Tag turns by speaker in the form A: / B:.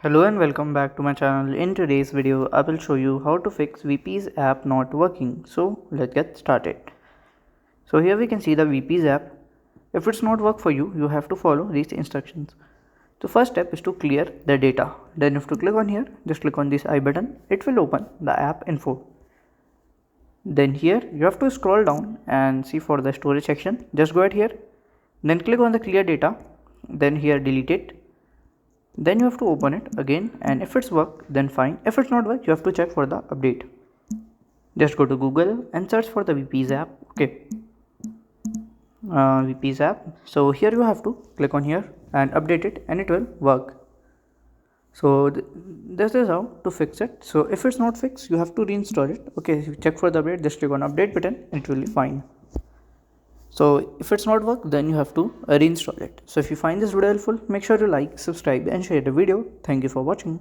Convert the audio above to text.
A: Hello and welcome back to my channel. In today's video, I will show you how to fix VP's app not working. So let's get started. So here we can see the VP's app. If it's not work for you, you have to follow these instructions. The first step is to clear the data. Then you have to click on here, just click on this I button. It will open the app info. Then here you have to scroll down and see for the storage section. Just go ahead here. Then click on the clear data. Then here delete it. Then you have to open it again, and if it's work then fine. If it's not work, you have to check for the update. Just go to Google and search for the VP's app. Okay, VP's app. So here you have to click on here and update it, and it will work. So this is how to fix it. So if it's not fixed, you have to reinstall it. Okay, if you check for the update, just click on update button and it will be fine. So if it's not work, then you have to reinstall it. So if you find this video helpful, make sure to like, subscribe and share the video. Thank you for watching.